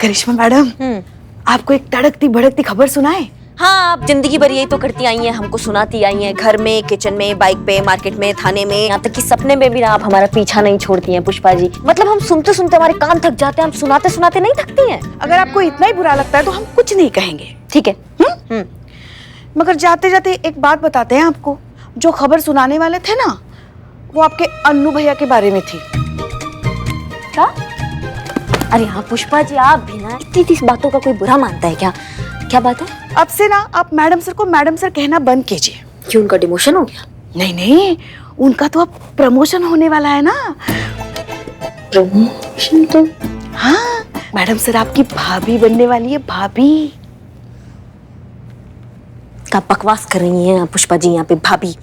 करिश्मा madam, आपको एक तड़कती भड़कती खबर सुनाए? हाँ, आप जिंदगी भर यही तो करती आई हैं, हमको सुनाती आई हैं, घर में, किचन में, बाइक पे, मार्केट में, थाने में, यहाँ तक कि सपने में भी ना आप हमारा पीछा नहीं छोड़ती हैं पुष्पा जी। मतलब हम सुनते सुनते हमारे कान थक जाते हैं, हम सुनाते सुनाते नहीं थकती हैं। अगर आपको इतना ही बुरा लगता है तो हम कुछ नहीं कहेंगे, ठीक है। मगर जाते जाते एक बात बताते हैं आपको। जो खबर सुनाने वाले थे ना, वो आपके अन्नू भैया के बारे में थी। क्या? अरे हाँ पुष्पा जी, आप भी ना इतनी बातों का कोई बुरा मानता है क्या? क्या बात है? अब से ना आप मैडम सर को मैडम सर कहना बंद कीजिए। क्यों, उनका डिमोशन हो गया? नहीं नहीं, उनका तो अब प्रमोशन होने वाला है ना। प्रमोशन? तो हाँ, मैडम सर आपकी भाभी बनने वाली है, भाभी। क्या बकवास कर रही हैं पुष्पा जी यहाँ पे? भाभी?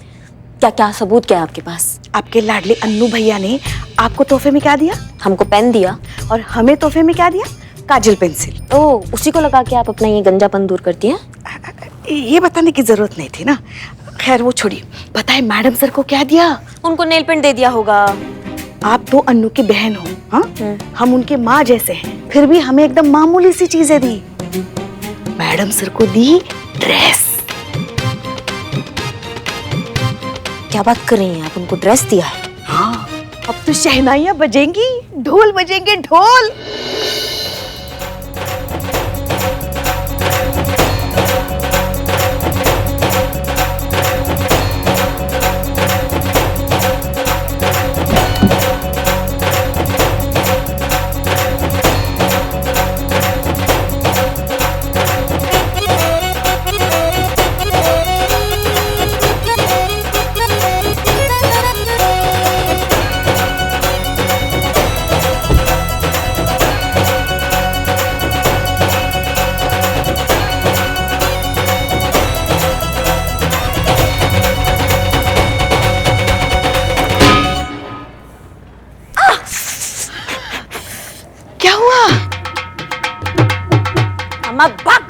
क्या क्या सबूत क्या है आपके पास? आपके लाडले अन्नू भैया ने आपको तोहफे में क्या दिया? हमको पेन दिया। और हमें तोहफे में क्या दिया? काजल पेंसिल। ओ, उसी को लगा के आप अपना ये गंजापन दूर करती हैं? ये बताने की जरूरत नहीं थी ना। खैर वो छोड़िए, बताए मैडम सर को क्या दिया? उनको नेल पेंट दे दिया होगा। आप तो अन्नू की बहन हो, हाँ? हम उनके माँ जैसे हैं, फिर भी हमें एकदम मामूली सी चीजें दी। मैडम सर को दी ड्रेस। क्या बात कर रही हैं आप? उनको ड्रेस दिया है? हाँ, अब तो शहनाइयां बजेंगी, ढोल बजेंगे, ढोल। क्या हुआ? अम्मा भाग।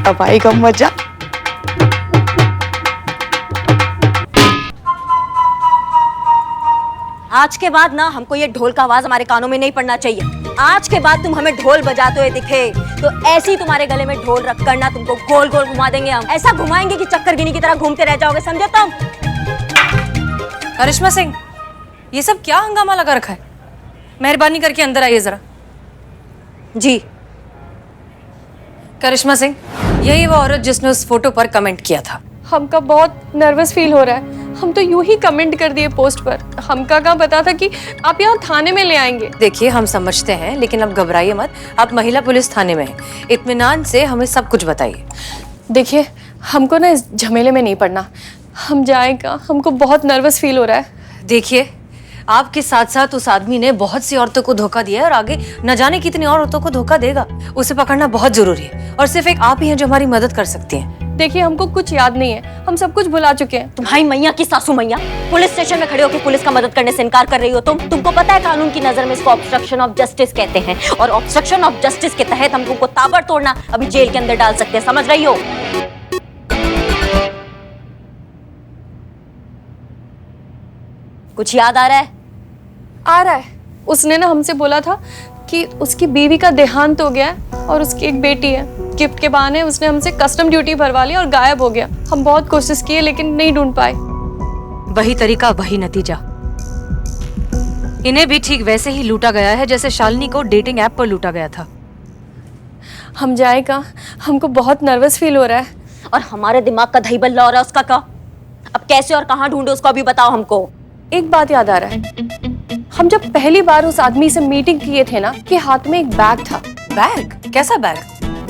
अब आएगा मजा। आज के बाद ना हमको ये ढोल का आवाज हमारे कानों में नहीं पड़ना चाहिए। आज के बाद तुम हमें ढोल बजाते हुए दिखे तो ऐसे ही तुम्हारे गले में ढोल रख कर ना तुमको गोल गोल घुमा देंगे हम। ऐसा घुमाएंगे कि चक्करगिनी की तरह घूमते रह जाओगे, समझे तुम? करिश्मा सिंह, ये सब क्या हंगामा लगा रखा है? मेहरबानी करके अंदर आइए जरा। जी। करिश्मा सिंह, यही वो औरत जिसने उस फोटो पर कमेंट किया था। हमका बहुत नर्वस फील हो रहा है। हम तो यूं ही कमेंट कर दिए पोस्ट पर। हमका कहाँ पता था कि आप यहाँ थाने में ले आएंगे। देखिए, हम समझते हैं, लेकिन अब घबराइए मत। आप महिला पुलिस थाने में हैं। इत्मीनान से हमें सब कुछ बताइए। देखिए, हमको ना इस झमेले में नहीं पड़ना। हम जाएगा, हमको बहुत नर्वस फील हो रहा है। देखिए, आपके साथ साथ उस आदमी ने बहुत सी औरतों को धोखा दिया है और आगे न जाने कितनी और औरतों को धोखा देगा। उसे पकड़ना बहुत जरूरी है और सिर्फ एक आप ही हैं जो हमारी मदद कर सकती हैं। देखिए, हमको कुछ याद नहीं है, हम सब कुछ भुला चुके हैं। तुम्हारी मैया की सासू मैया पुलिस स्टेशन में खड़े होकर पुलिस का मदद करने से इनकार कर रही हो तुमको पता है कानून की नजर में इसको ऑब्स्ट्रक्शन ऑफ जस्टिस कहते हैं और ऑब्स्ट्रक्शन ऑफ जस्टिस के तहत हम तुमको ताबड़तोड़ ना अभी जेल के अंदर डाल सकते हैं, समझ रही हो? कुछ याद आ रहा है? आ रहा है। उसने ना हमसे बोला था कि उसकी बीवी का देहांत हो गया है और उसकी एक बेटी है। गिफ्ट के बहाने उसने हमसे कस्टम ड्यूटी भरवा ली और गायब हो गया। हम बहुत कोशिश किए लेकिन नहीं ढूंढ पाए। वही तरीका, वही नतीजा। इन्हें भी ठीक वैसे ही लूटा गया है जैसे शालिनी को डेटिंग ऐप पर लूटा गया था। हम जाएगा, हमको बहुत नर्वस फील हो रहा है। और हमारे दिमाग का दही बल्ला हो रहा है उसका क्या? अब कैसे और कहाँ ढूंढे उसको अभी बताओ हमको। एक बात याद आ रहा है, हम जब पहली बार उस आदमी से मीटिंग किए थे ना, कि हाथ में एक बैग था। बैग? कैसा बैग?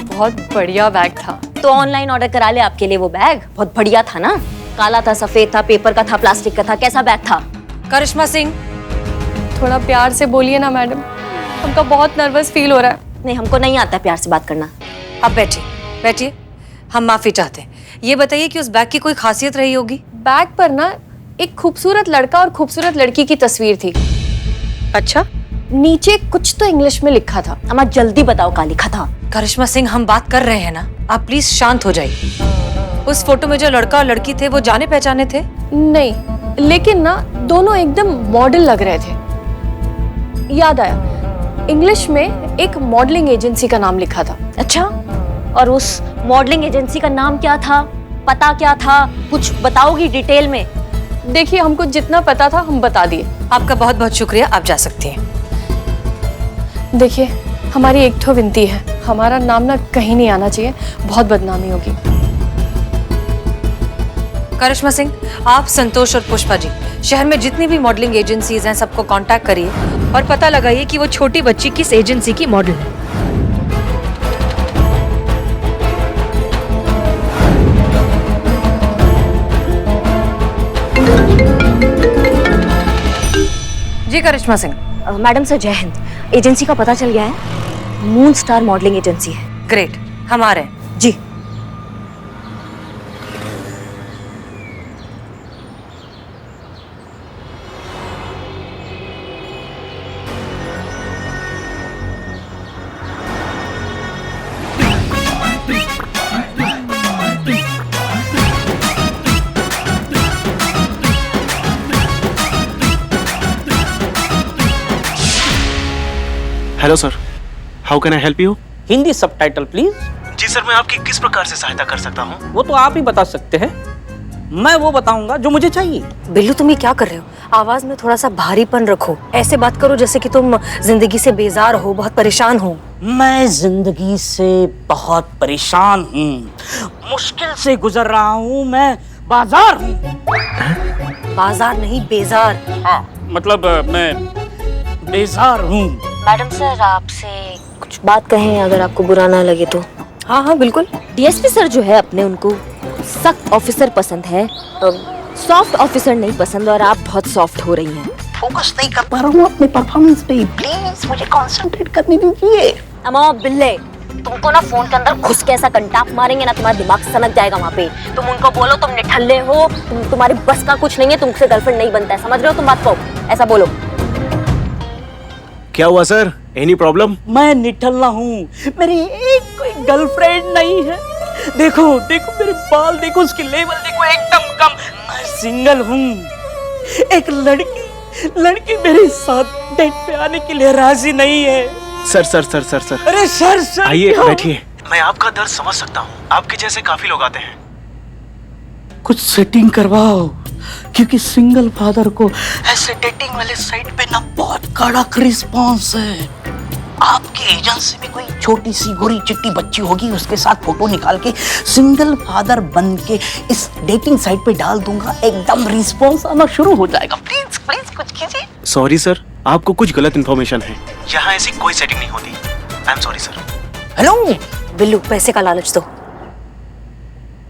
बहुत बढ़िया बैग था। तो ऑनलाइन ऑर्डर करा ले आपके लिए वो बैग। बहुत बढ़िया था ना, काला था, सफेद था, पेपर का था, प्लास्टिक का था, कैसा बैग था? करिश्मा सिंह, थोड़ा प्यार से बोलिए ना मैडम, हमका बहुत नर्वस फील हो रहा है। नहीं, हमको नहीं आता प्यार से बात करना। अब बैठिए, बैठिए, हम माफी चाहते हैं। ये बताइए कि उस बैग की कोई खासियत रही होगी? बैग पर ना एक खूबसूरत लड़का और खूबसूरत लड़की की तस्वीर थी। अच्छा? नीचे कुछ तो इंग्लिश में लिखा था। अम्मा जल्दी बताओ क्या लिखा था। करिश्मा सिंह, हम बात कर रहे हैं ना, आप प्लीज शांत हो जाइए। उस फोटो में जो लड़का और लड़की थे वो जाने पहचाने थे? नहीं, लेकिन ना दोनों एकदम मॉडल लग रहे थे। याद आया, इंग्लिश में एक मॉडलिंग एजेंसी का नाम लिखा था। अच्छा, और उस मॉडलिंग एजेंसी का नाम क्या था, पता क्या था, कुछ बताओगी डिटेल में? देखिए, हमको जितना पता था हम बता दिए। आपका बहुत बहुत शुक्रिया, आप जा सकती हैं। देखिए, हमारी एक ठो विनती है, हमारा नाम ना कहीं नहीं आना चाहिए, बहुत बदनामी होगी। करिश्मा सिंह, आप, संतोष और पुष्पा जी शहर में जितनी भी मॉडलिंग एजेंसीज हैं सबको कांटेक्ट करिए और पता लगाइए कि वो छोटी बच्ची किस एजेंसी की मॉडल है। जी करिश्मा सिंह। मैडम सर जय हिंद। एजेंसी का पता चल गया है, मून स्टार मॉडलिंग एजेंसी है। ग्रेट, हम आ रहे हैं। जी। Hello sir, how can I help you? Hindi subtitle please. जी सर, मैं आपकी किस प्रकार से सहायता कर सकता हूँ? वो तो आप ही बता सकते हैं, मैं वो बताऊंगा जो मुझे चाहिए। बिल्लू, तुम ये क्या कर रहे हो? आवाज में थोड़ा सा भारीपन रखो, ऐसे बात करो जैसे कि तुम जिंदगी से बेजार हो, बहुत परेशान हो। मैं जिंदगी से बहुत परेशान हूँ, मुश्किल से गुजर रहा हूँ, मैं बाजार हूँ। बाजार नहीं, बेजार। हाँ, मतलब मैं बेजार हूँ। मैडम सर आपसे कुछ बात कहें, अगर आपको बुरा ना लगे तो? हाँ हाँ बिल्कुल। डीएसपी सर जो है अपने, उनको सख्त ऑफिसर पसंद है, सॉफ्ट ऑफिसर नहीं पसंद, और आप बहुत सॉफ्ट हो रही हैं। फोकस नहीं कर पा रहा हूँ अपने परफॉर्मेंस पे, प्लीज मुझे कंसंट्रेट करने दीजिए। अम्मा बिल्ले, तुमको ना फोन के अंदर घुस के ऐसा कंटाप मारेंगे ना, तुम्हारा दिमाग सनक जाएगा वहाँ पे। तुम उनको बोलो तुम निठल्ले हो, तुम्हारे बस का कुछ नहीं है, तुमसे गर्लफ्रेंड नहीं बनता है, समझ रहे हो तुम बात को? ऐसा बोलो। क्या हुआ सर, एनी प्रॉब्लम? मैं निठल्ला हूँ, मेरी एक कोई गर्लफ्रेंड नहीं है। देखो देखो मेरे बाल देखो, उसकी लेवल देखो, एकदम कम। मैं सिंगल हूँ। एक लड़की मेरे साथ डेट पे आने के लिए राजी नहीं है। Sir sir sir sir sir अरे सर आइए क्या? बैठिए। मैं आपका दर्द समझ सकता हूँ, आपके जैसे काफी लोग आते हैं। कुछ सेटिंग करवाओ, क्योंकि सिंगल फादर को ऐसे डेटिंग वाले साइट पे ना बहुत कड़क रिस्पॉन्स है। आपकी एजेंसी में कोई छोटी सी गोरी चिट्टी बच्ची होगी, उसके साथ फोटो निकाल के सिंगल फादर बन के इस डेटिंग साइट पे डाल दूंगा, एकदम रिस्पॉन्स आना शुरू हो जाएगा। प्लीज प्लीज कुछ कीजिए। सॉरी सर, आपको कुछ गलत इन्फॉर्मेशन है, यहाँ ऐसी कोई सेटिंग नहीं होती। I am sorry sir. Hello Billu, पैसे का लालच दो।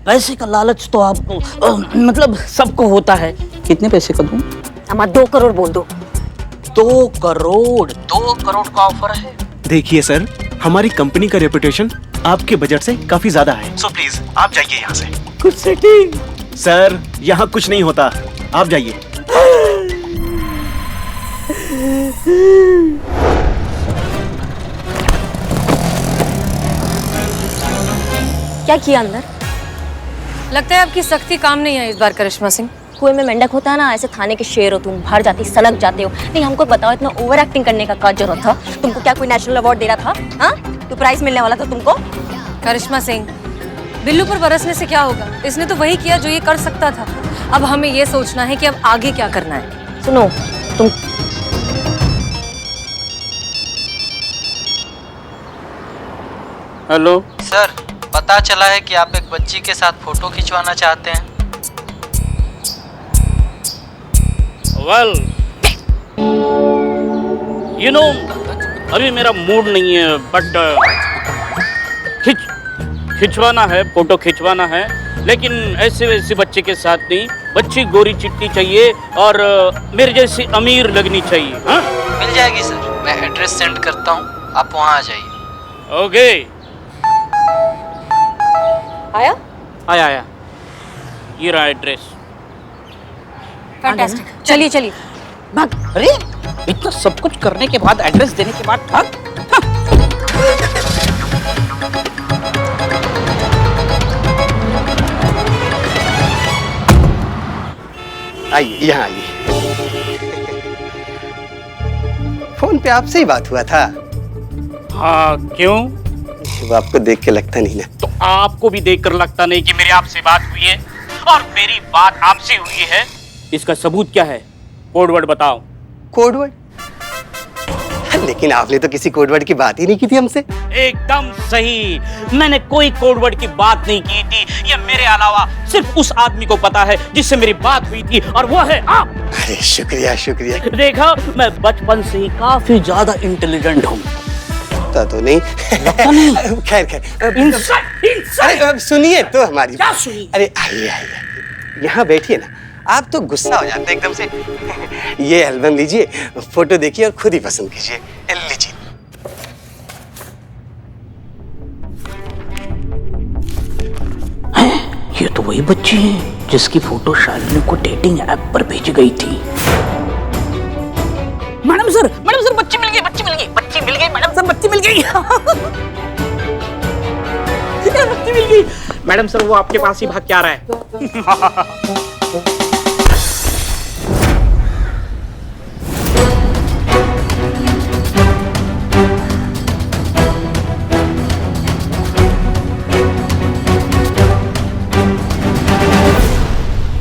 पैसे का लालच तो आपको मतलब सबको होता है। कितने पैसे का दूं? अम्मा 2 करोड़ बोल दो। 2 करोड़ का ऑफर है। देखिए सर, हमारी कंपनी का रेपुटेशन आपके बजट से काफी ज्यादा है, सो प्लीज आप जाइए यहाँ से। कुछ सेटिंग। सर यहाँ कुछ नहीं होता, आप जाइए। क्या किया अंदर? लगता है आपकी सख्ती काम नहीं है इस बार करिश्मा सिंह। कुएं में मेंढक होता है ना, ऐसे थाने के शेर हो तुम, बाहर जाती सनक जाते हो। नहीं हमको बताओ, इतना ओवर एक्टिंग करने का क्या जरूरत था? तुमको क्या कोई नेशनल अवार्ड दे रहा था? हाँ, तो प्राइज मिलने वाला था तुमको। करिश्मा सिंह, बिल्लू पर बरसने से क्या होगा? इसने तो वही किया जो ये कर सकता था। अब हमें ये सोचना है कि अब आगे क्या करना है। सुनो तुम, हेलो सर, पता चला है कि आप एक बच्ची के साथ फोटो खिंचवाना चाहते हैं। वेल यू नो, अभी मेरा मूड नहीं है, बट खिंचवाना है, फोटो खिंचवाना है, लेकिन ऐसे वैसे बच्चे के साथ नहीं। बच्ची गोरी चिट्टी चाहिए और मेरे जैसी अमीर लगनी चाहिए। हाँ, मिल जाएगी सर, मैं एड्रेस सेंड करता हूँ, आप वहाँ आ जाइए। ओके। आया ये रहा एड्रेस। फैंटास्टिक, चलिए चलिए भाग। अरे इतना सब कुछ करने के बाद, एड्रेस देने के बाद भाग। आइए यहाँ आइए। फोन पे आपसे ही बात हुआ था। हाँ क्यों? वो आपको देख के लगता नहीं ना। तो आपको भी देखकर लगता नहीं कि मेरी आपसे बात हुई है और मेरी बात आपसे हुई है। इसका सबूत क्या है? कोडवर्ड बताओ। कोडवर्ड? लेकिन आपने तो किसी कोडवर्ड की बात ही नहीं की थी हमसे। एकदम सही, मैंने कोई कोडवर्ड की बात नहीं की थी। ये मेरे अलावा सिर्फ उस आदमी को पता है जिससे मेरी बात हुई थी, और वो है आप। अरे शुक्रिया शुक्रिया। देखा, मैं बचपन से ही काफी ज्यादा इंटेलिजेंट हूँ। लगता तो नहीं। खैर खैर। अरे अब सुनिए तो हमारी। क्या सुनिए? अरे आइए आइए, यहाँ बैठिए ना। आप तो गुस्सा हो जाते हैं एकदम से। ये एल्बम लीजिए, फोटो देखिए और खुद ही पसंद कीजिए। लीजिए। ये तो वही बच्ची है जिसकी फोटो शालिनी को डेटिंग ऐप पर भेजी गई थी। मैडम सर बच्ची मिल गई, बच्ची मिल गई, बच्ची मिल गई, मैडम सर बच्ची मिल गई। बच्ची मिल गई। मैडम सर, वो आपके पास ही भाग के आ रहा है।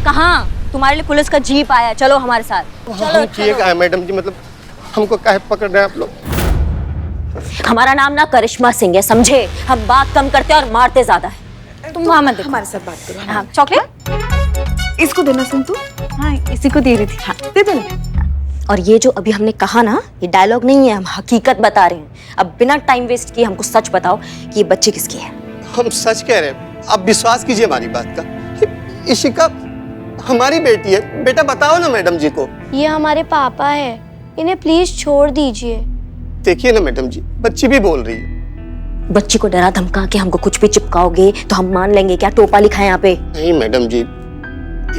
कहाँ? तुम्हारे लिए पुलिस का जीप आया, चलो हमारे साथ। चलो ठीक है मैडम जी, मतलब हमको काहे पकड़ रहे हैं आप लोग? हमारा नाम ना करिश्मा सिंह है, समझे? हम बात कम करते हैं और मारते ज्यादा है। तुम वहां मत देखो। हमारे साथ बात करो। हाँ, चॉकलेट इसको देना सुन तू। हाँ, इसी को दे रही थी। हाँ दे देना। और ये जो अभी हमने कहा ना, ये डायलॉग नहीं है, हम हकीकत बता रहे हैं। अब बिना टाइम वेस्ट किए हमको सच बताओ कि ये बच्ची किसकी है। हम सच कह रहे हैं, आप विश्वास कीजिए हमारी बात का। इशिका हमारी बेटी है। बेटा बताओ ना मैडम जी को। ये हमारे पापा है, इन्हें प्लीज छोड़ दीजिए। देखिए ना मैडम जी, बच्ची भी बोल रही है। बच्ची को डरा धमका के हमको कुछ भी चिपकाओगे तो हम मान लेंगे क्या? टोपा लिखा है यहाँ पे। नहीं मैडम जी,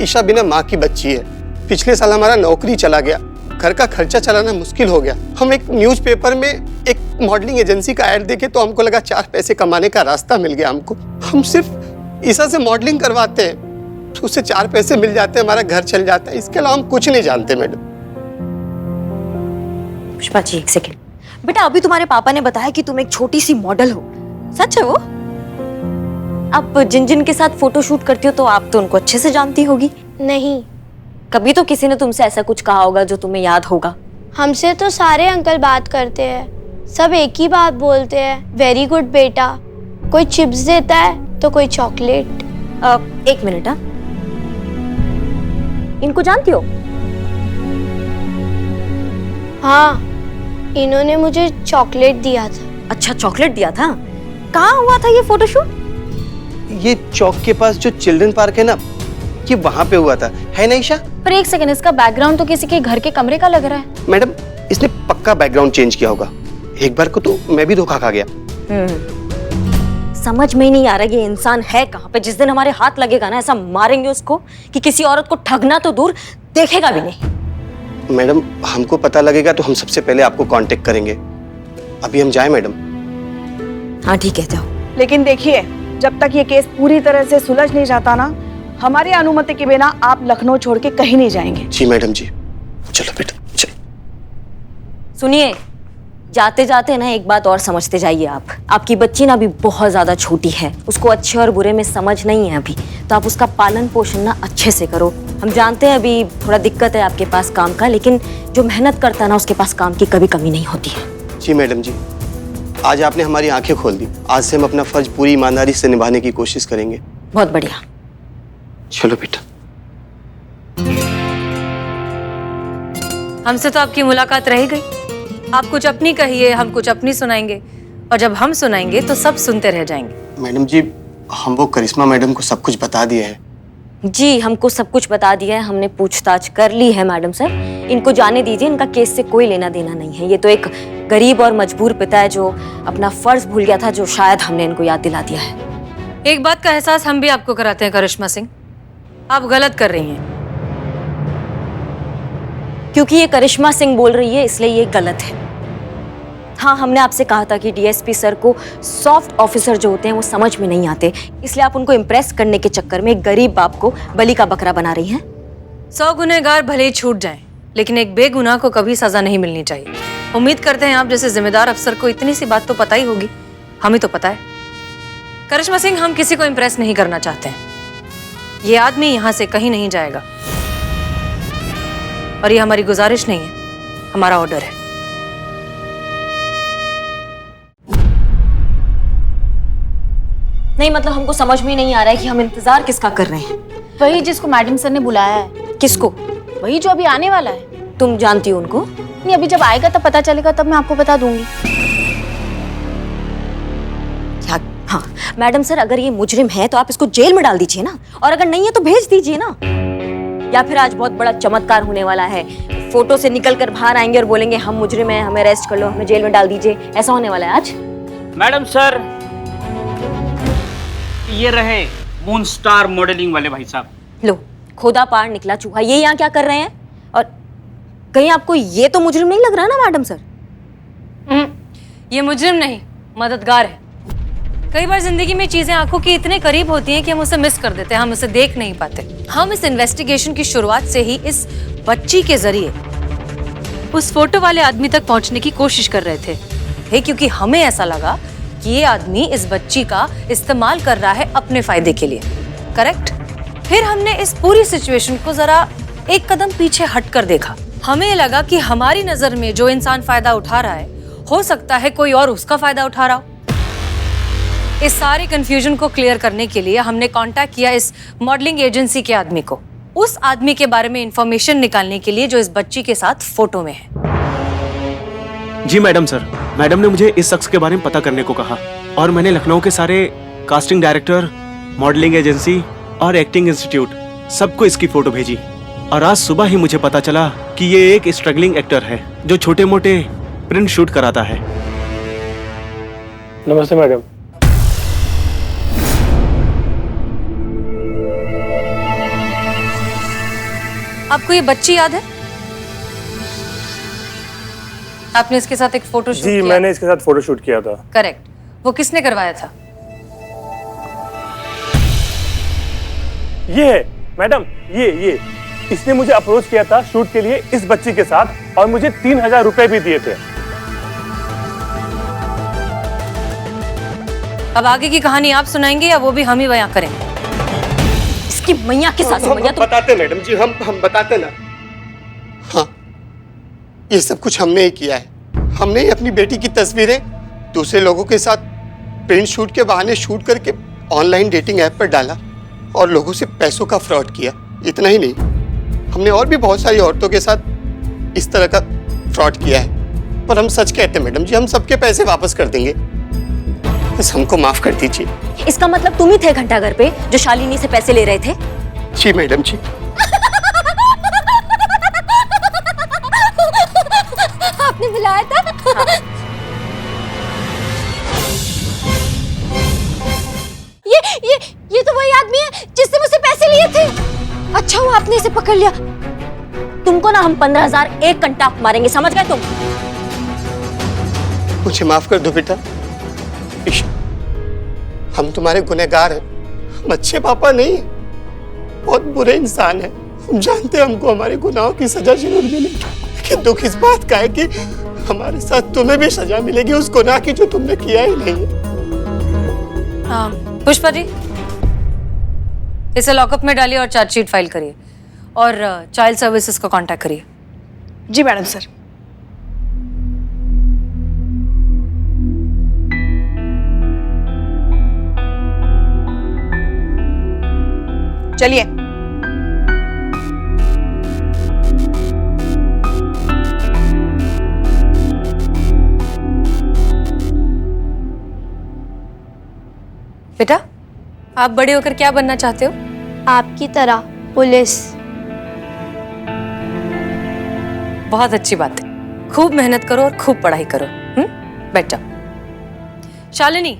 ईशा बिना माँ की बच्ची है। पिछले साल हमारा नौकरी चला गया, घर का खर्चा चलाना मुश्किल हो गया। हम एक न्यूज़पेपर में एक मॉडलिंग एजेंसी का ऐड देखे तो हमको लगा 4 पैसे कमाने का रास्ता मिल गया हमको। हम सिर्फ ईशा से मॉडलिंग करवाते हैं, तो उससे 4 पैसे मिल जाते हैं, हमारा घर चल जाता है। इसके अलावा हम कुछ नहीं जानते मैडम। पुष्पा जी एक सेकेंड। बेटा, अभी तुम्हारे पापा ने बताया कि तुम एक छोटी सी मॉडल हो, सच है वो? आप जिन जिन के साथ फोटो शूट करती हो तो आप तो उनको अच्छे से जानती होगी। नहीं, कभी तो किसी ने तुमसे ऐसा कुछ कहा होगा जो तुम्हें याद होगा। हमसे तो सारे अंकल बात करते हैं, सब एक ही बात बोलते हैं, वेरी गुड बेटा। कोई चिप्स देता है तो कोई चॉकलेट। एक मिनट। हाँ, इनको जानती हो? हाँ, इन्होंने मुझे चॉकलेट दिया था। अच्छा, चॉकलेट दिया था। कहाँ हुआ था ये फोटोशूट? ये चौक के पास जो चिल्ड्रन पार्क है ना, ये वहाँ पे हुआ था, है ना ईशा? पर एक सेकंड, इसका बैकग्राउंड तो किसी के घर के कमरे का लग रहा है। मैडम, इसने पक्का बैकग्राउंड चेंज किया होगा। एक बार को तो मैं भी धोखा खा गया। समझ में ही नहीं आ रहा ये इंसान है कहाँ पे। जिस दिन हमारे हाथ लगेगा ना, ऐसा मारेंगे उसको कि किसी औरत को ठगना तो दूर, देखेगा भी नहीं। मैडम, हमको पता लगेगा तो हम सबसे पहले आपको कांटेक्ट करेंगे। अभी हम जाएं मैडम? हाँ ठीक है, जाओ। लेकिन देखिए, जब तक ये केस पूरी तरह से सुलझ नहीं जाता ना, हमारी अनुमति के बिना आप लखनऊ छोड़ के कहीं नहीं जाएंगे। जी मैडम जी। चलो बेटा चलो। सुनिए, जाते जाते ना एक बात और समझते जाइए आप। आपकी बच्ची ना अभी बहुत ज्यादा छोटी है, उसको अच्छे और बुरे में समझ नहीं है अभी, तो आप उसका पालन पोषण ना अच्छे से करो। हम जानते हैं अभी थोड़ा दिक्कत है आपके पास काम का, लेकिन जो मेहनत करता है ना, उसके पास काम की कभी कमी नहीं होती है। जी मैडम जी, आज आपने हमारी आंखें खोल दी। आज से हम अपना फर्ज पूरी ईमानदारी से निभाने की कोशिश करेंगे। बहुत बढ़िया। चलो बेटा। हमसे तो आपकी मुलाकात रह गई। आप कुछ अपनी कहिए, हम कुछ अपनी सुनाएंगे, और जब हम सुनाएंगे तो सब सुनते रह जाएंगे। मैडम जी, हम वो करिश्मा मैडम को सब कुछ बता दिए हैं। जी, हमको सब कुछ बता दिया है, हमने पूछताछ कर ली है मैडम सर। इनको जाने दीजिए, इनका केस से कोई लेना देना नहीं है। ये तो एक गरीब और मजबूर पिता है जो अपना फर्ज भूल गया था, जो शायद हमने इनको याद दिला दिया है। एक बात का एहसास हम भी आपको कराते हैं करिश्मा सिंह, आप गलत कर रही हैं। क्योंकि ये करिश्मा सिंह बोल रही है इसलिए ये गलत है। हाँ, हमने आपसे कहा था कि डीएसपी सर को सॉफ्ट ऑफिसर जो होते हैं वो समझ में नहीं आते, इसलिए आप उनको इम्प्रेस करने के चक्कर में एक गरीब बाप को बलि का बकरा बना रही हैं। 100 गुनहगार भले ही छूट जाएं, लेकिन एक बेगुनाह को कभी सजा नहीं मिलनी चाहिए। उम्मीद करते हैं आप जैसे जिम्मेदार अफसर को इतनी सी बात तो पता ही होगी। हमें तो पता है। करिश्मा सिंह, हम किसी को इम्प्रेस नहीं करना चाहते हैं। ये आदमी यहां से कहीं नहीं जाएगा, और ये हमारी गुजारिश नहीं है, हमारा ऑर्डर है। नहीं मतलब हमको समझ में नहीं आ रहा है कि हम इंतजार किसका कर रहे हैं। वही जिसको मैडम सर ने बुलाया है। किसको? वही जो अभी आने वाला है। तुम जानती हो उनको? नहीं, अभी जब आएगा तब पता चलेगा, तब मैं आपको बता दूंगी। क्या? हाँ मैडम सर, अगर ये मुजरिम है तो आप इसको जेल में डाल दीजिए ना, और अगर नहीं है तो भेज दीजिए ना। या फिर आज बहुत बड़ा चमत्कार होने वाला है, फोटो से निकल कर बाहर आएंगे और बोलेंगे हम मुजरिम हैं, हमें अरेस्ट कर लो, हमें जेल में डाल दीजिए। ऐसा होने वाला है आज। मैडम सर, ये रहे मून स्टार मॉडलिंग वाले भाई साहब। लो, खोदा पार निकला चूहा, ये यहाँ क्या कर रहे हैं? और कहीं आपको ये तो मुजरिम नहीं लग रहा ना मैडम सर? ये मुजरिम नहीं, मददगार है। कई बार जिंदगी में चीजें आंखों की इतने करीब होती हैं कि हम उसे मिस कर देते हैं, हम उसे देख नहीं पाते। हम इस इन्वेस्टिगेशन की शुरुआत से ही इस बच्ची के जरिए उस फोटो वाले आदमी तक पहुंचने की कोशिश कर रहे थे, क्योंकि हमें ऐसा लगा कि ये आदमी इस बच्ची का इस्तेमाल कर रहा है अपने फायदे के लिए। करेक्ट? फिर हमने इस पूरी सिचुएशन को जरा एक कदम पीछे हटकर देखा। हमें लगा कि हमारी नजर में जो इंसान फायदा उठा रहा है, हो सकता है कोई और उसका फायदा उठा रहा हो। इस सारे कंफ्यूजन को क्लियर करने के लिए हमने कांटेक्ट किया इस मॉडलिंग एजेंसी के आदमी को, उस आदमी के बारे में इंफॉर्मेशन निकालने के लिए जो इस बच्ची के साथ फोटो में है। जी मैडम सर, मैडम ने मुझे इस शख्स के बारे में पता करने को कहा, और मैंने लखनऊ के सारे कास्टिंग डायरेक्टर, मॉडलिंग एजेंसी और एक्टिंग इंस्टीट्यूट सबको इसकी फोटो भेजी। और आज सुबह ही मुझे पता चला कि ये एक स्ट्रगलिंग एक्टर है जो छोटे मोटे प्रिंट शूट कराता है। नमस्ते मैडम। आपको ये बच्ची याद है? आपने इसके साथ एक फोटो शूट जी, किया? मैंने इसके साथ फोटो शूट किया था। करेक्ट। वो किसने करवाया था? ये है मैडम, ये इसने मुझे अप्रोच किया था शूट के लिए इस बच्ची के साथ, और मुझे 3000 रुपए भी दिए थे। अब आगे की कहानी आप सुनाएंगे या वो भी हम ही बयां करेंगे? इसकी मैया के साथ हम बताते मैडम जी, हम बताते ना। हाँ, ये सब कुछ हमने ही किया है। हमने ही अपनी बेटी की तस्वीरें दूसरे लोगों के साथ प्रिंट शूट के बहाने शूट करके ऑनलाइन डेटिंग ऐप पर डाला और लोगों से पैसों का फ्रॉड किया। इतना ही नहीं, हमने और भी बहुत सारी औरतों के साथ इस तरह का फ्रॉड किया है। पर हम सच कहते हैं मैडम जी, हम सबके पैसे वापस कर देंगे, बस हमको माफ कर दीजिए। इसका मतलब तुम ही थे घंटाघर पे जो शालिनी से पैसे ले रहे थे? जी मैडम जी। आपने बुलाया था? हाँ। ये तो वही आदमी है जिससे मुझसे पैसे लिए थे। अच्छा हुआ आपने इसे पकड़ लिया। तुमको ना हम 15,000 एक घंटा मारेंगे, समझ गए तुम? मुझे माफ कर दो बेटा, हम तुम्हारे गुनहगार हैं, हम अच्छे पापा नहीं, बहुत बुरे इंसान हैं। हम जानते हैं हमको हमारे गुनाहों की सजा जरूर मिलेगी, लेकिन दुख इस बात का है कि हमारे साथ तुम्हें भी सजा मिलेगी उस गुनाह की जो तुमने किया ही नहीं है। पुष्पा जी, इसे लॉकअप में डालिए और चार्जशीट फाइल करिए, और चाइल्ड सर्विसेज को कांटेक्ट करिए। जी मैडम सर। चलिए। बेटा, आप बड़े होकर क्या बनना चाहते हो? आपकी तरह पुलिस। बहुत अच्छी बात है, खूब मेहनत करो और खूब पढ़ाई करो। बैठ जाओ। शालिनी,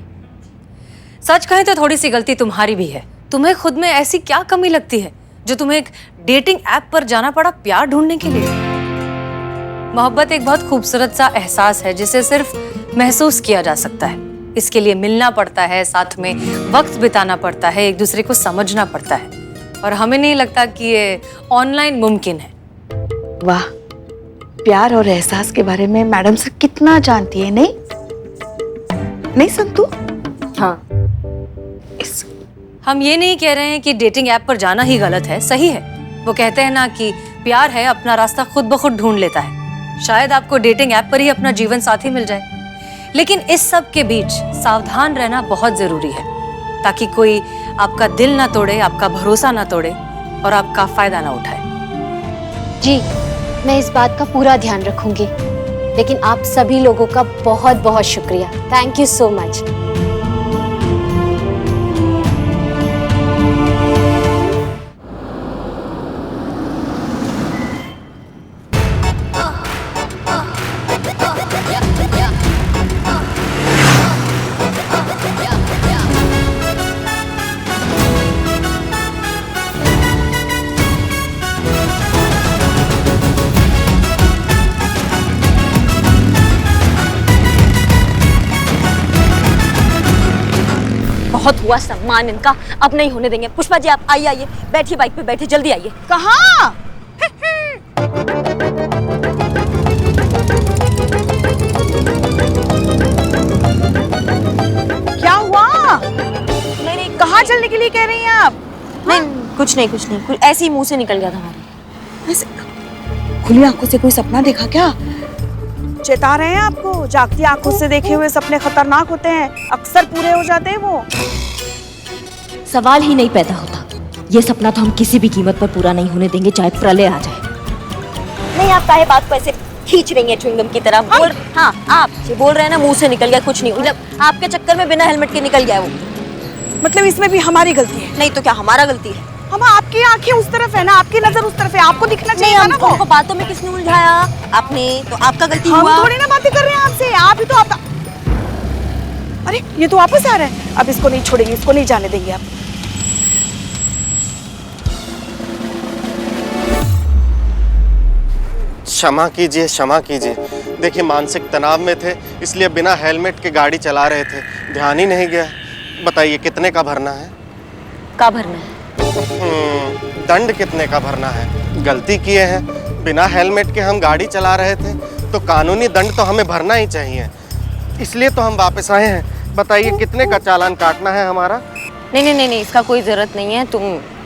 सच कहें तो थोड़ी सी गलती तुम्हारी भी है। तुम्हें खुद में ऐसी क्या कमी लगती है जो तुम्हें एक डेटिंग ऐप पर जाना पड़ा प्यार ढूंढने के लिए? मोहब्बत एक बहुत खूबसूरत सा एहसास है जिसे सिर्फ महसूस किया जा सकता है। इसके लिए मिलना पड़ता है, साथ में वक्त बिताना पड़ता है, एक दूसरे को समझना पड़ता है, और हमें नहीं लगता कि ये ऑनलाइन मुमकिन है। वाह, प्यार और एहसास के बारे में मैडम सर कितना जानती है, नहीं नहीं संतू? हाँ, हम ये नहीं कह रहे हैं कि डेटिंग ऐप पर जाना ही गलत है, सही है। वो कहते हैं ना कि प्यार है अपना रास्ता खुद ब खुद ढूंढ लेता है। शायद आपको डेटिंग ऐप पर ही अपना जीवन साथी मिल जाए, लेकिन इस सब के बीच सावधान रहना बहुत जरूरी है, ताकि कोई आपका दिल ना तोड़े, आपका भरोसा ना तोड़े और आपका फायदा ना उठाए। जी मैं इस बात का पूरा ध्यान रखूंगी, लेकिन आप सभी लोगों का बहुत बहुत शुक्रिया। Thank you so much. बहुत हुआ सम्मान इनका, अब नहीं होने देंगे। पुष्पा जी आप आइए, आइए बैठिए, बाइक पे बैठिए, जल्दी आइए। कहाँ? क्या हुआ? नहीं नहीं कहाँ चलने के लिए कह रही हैं आप? नहीं कुछ नहीं, कुछ नहीं, कुछ ऐसे ही मुंह से निकल गया था हमारे। ऐसे खुली आंखों से कोई सपना देखा क्या? चेता रहे हैं आपको, जागती आंखों से देखे हुए सपने खतरनाक होते हैं, अक्सर पूरे हो जाते हैं वो। सवाल ही नहीं पैदा होता। ये सपना तो हम किसी भी कीमत पर पूरा नहीं होने देंगे, चाहे प्रलय आ जाए। नहीं आप काहे बात को ऐसे खींच रही हैं च्युइंगम की तरह? बोल, हाँ आप ये बोल रहे हैं ना, मुंह से निकल गया, कुछ नहीं, मतलब आपके चक्कर में बिना हेलमेट के निकल गया वो। मतलब इसमें भी हमारी गलती है? नहीं तो क्या हमारा गलती है? हम आपकी आंखें उस तरफ है ना, आपकी नजर उस तरफ है, आपको दिखना चाहिए ना वो। हमको बातों में किसने उलझाया? आपने, तो आपका गलती हम हुआ। थोड़ी ना बातें कर रहे हैं आपसे, आप ही तो आप। अरे ये तो वापस आ रहा है, अब इसको नहीं छोड़ेंगे, इसको नहीं जाने देंगे आप। क्षमा कीजिए, क्षमा कीजिए। देखिए मानसिक तनाव में थे, इसलिए बिना हेलमेट के गाड़ी चला रहे थे, ध्यान ही नहीं गया। बताइए कितने का भरना है? का भरना है? दंड कितने का भरना है? गलती किए हैं, बिना हेलमेट के हम गाड़ी चला रहे थे, तो कानूनी दंड तो हमें भरना ही चाहिए, इसलिए तो हम वापस आए हैं। बताइए कितने का चालान काटना है हमारा? नहीं नहीं नहीं, इसका कोई जरूरत नहीं है, तुम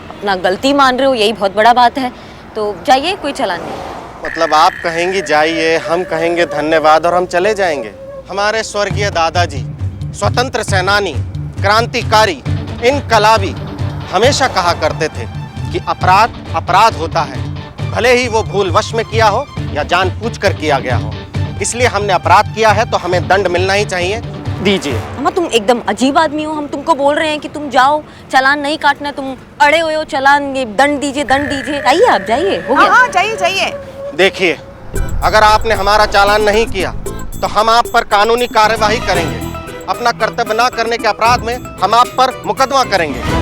अपना गलती मान रहे हो, यही बहुत बड़ा बात है। तो जाइए, कोई चालान नहीं। मतलब आप कहेंगी जाइए, हम कहेंगे धन्यवाद और हम चले जाएंगे? हमारे स्वर्गीय दादाजी स्वतंत्र सेनानी, क्रांतिकारी, इनकलाबी हमेशा कहा करते थे कि अपराध अपराध होता है, भले ही वो भूलवश में किया हो या जानबूझकर किया गया हो। इसलिए हमने अपराध किया है तो हमें दंड मिलना ही चाहिए, दीजिए। अम्मा तुम एकदम अजीब आदमी हो, हम तुमको बोल रहे हैं कि तुम जाओ, चालान नहीं काटना, तुम अड़े हुए हो, चालान ये दंड दीजिए, दंड दीजिए। आइए आप, जाइए, हो गया। हाँ जाइए जाइए। देखिए अगर आपने हमारा चालान नहीं किया तो हम आप पर कानूनी कार्यवाही करेंगे। अपना कर्तव्य न करने के अपराध में हम आप पर मुकदमा करेंगे।